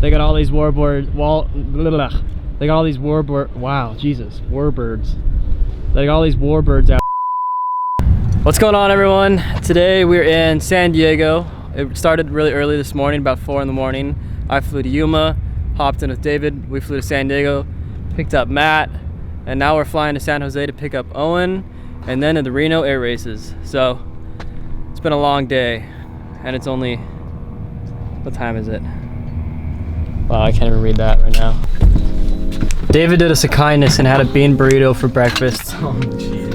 They got all these they got all these wow, Jesus, warbirds. They got all these warbirds out. What's going on, everyone? Today we're in San Diego. It started really early this morning, about 4 in the morning. I flew to Yuma, hopped in with David. We flew to San Diego, picked up Matt, and now we're flying to San Jose to pick up Owen, and then to the Reno Air Races. So it's been a long day, and it's only, what time is it? Wow, I can't even read that right now. David did us a kindness and had a bean burrito for breakfast. Oh, jeez.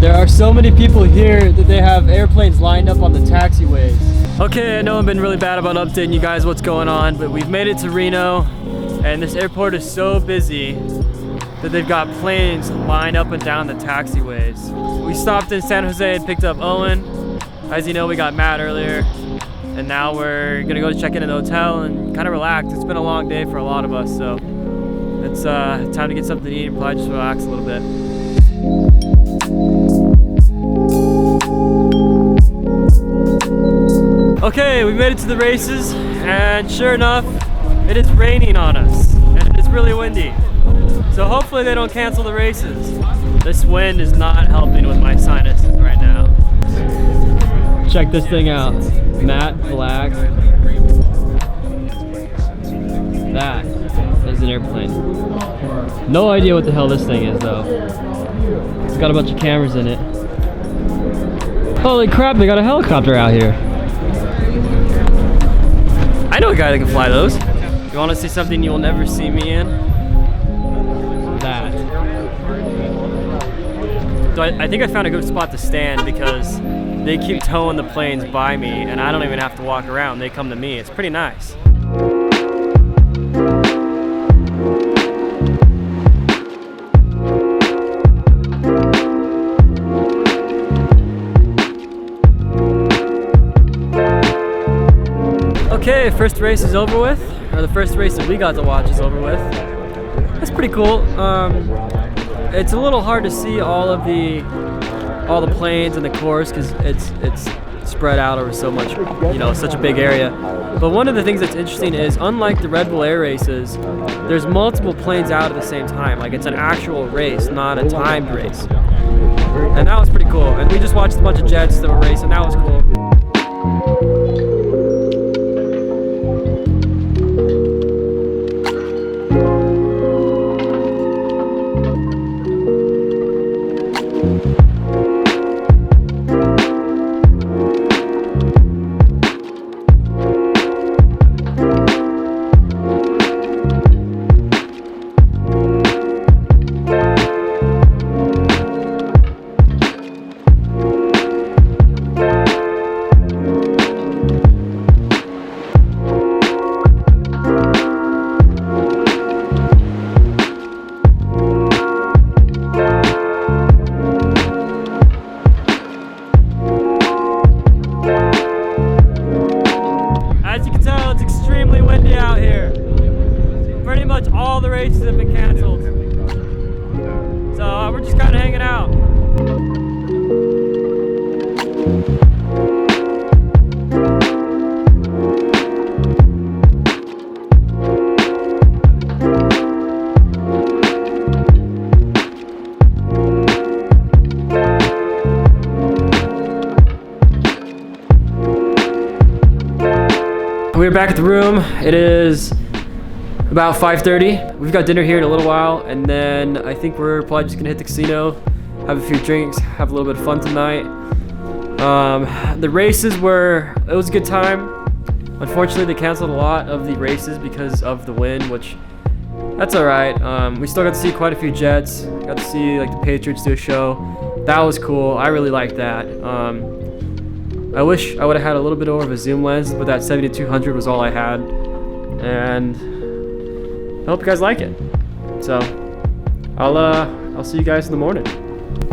There are so many people here that they have airplanes lined up on the taxiways. Okay, I know I've been really bad about updating you guys what's going on, but we've made it to Reno, and this airport is so busy that they've got planes lined up and down the taxiways. We stopped in San Jose and picked up Owen. As you know, we got Matt earlier, and now we're gonna go check in at the hotel and kind of relax. It's been a long day for a lot of us, so it's time to get something to eat and probably just relax a little bit. Okay, we made it to the races, and sure enough, it is raining on us, and it's really windy. So hopefully they don't cancel the races. This wind is not helping with my sinuses right now. Check this thing out. Matte black. That is an airplane. No idea what the hell this thing is though. It's got a bunch of cameras in it. Holy crap, they got a helicopter out here. I know a guy that can fly those. You want to see something you'll never see me in? That. So I think I found a good spot to stand because they keep towing the planes by me and I don't even have to walk around. They come to me. It's pretty nice. Okay, first race is over with, or the first race that we got to watch is over with. That's pretty cool. It's a little hard to see all the planes and the course because it's spread out over so much, such a big area. But one of the things that's interesting is, unlike the Red Bull Air Races, there's multiple planes out at the same time. Like, it's an actual race, not a timed race. And that was pretty cool. And we just watched a bunch of jets that were racing. That was cool. Pretty much all the races have been canceled. So we're just kind of hanging out. We're back at the room. It is about 5:30. We've got dinner here in a little while, and then I think we're probably just gonna hit the casino, have a few drinks, have a little bit of fun tonight. The races it was a good time. Unfortunately, they canceled a lot of the races because of the wind, which that's all right. We still got to see quite a few jets. Got to see like the Patriots do a show. That was cool. I really liked that. I wish I would have had a little bit more of a zoom lens, but that 70-200 was all I had. And I hope you guys like it. So I'll see you guys in the morning.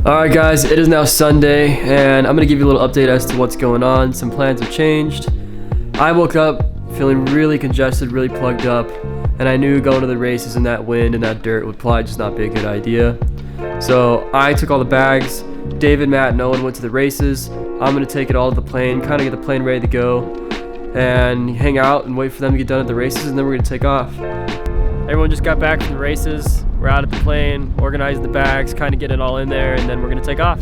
Alright guys, it is now Sunday, and I'm going to give you a little update as to what's going on. Some plans have changed. I woke up feeling really congested, really plugged up, and I knew going to the races in that wind and that dirt would probably just not be a good idea. So I took all the bags. David, Matt, and Owen went to the races. I'm going to take it all to the plane, kind of get the plane ready to go, and hang out and wait for them to get done at the races, and then we're going to take off. Everyone just got back from the races. We're out at the plane, organizing the bags, kind of getting it all in there, and then we're going to take off.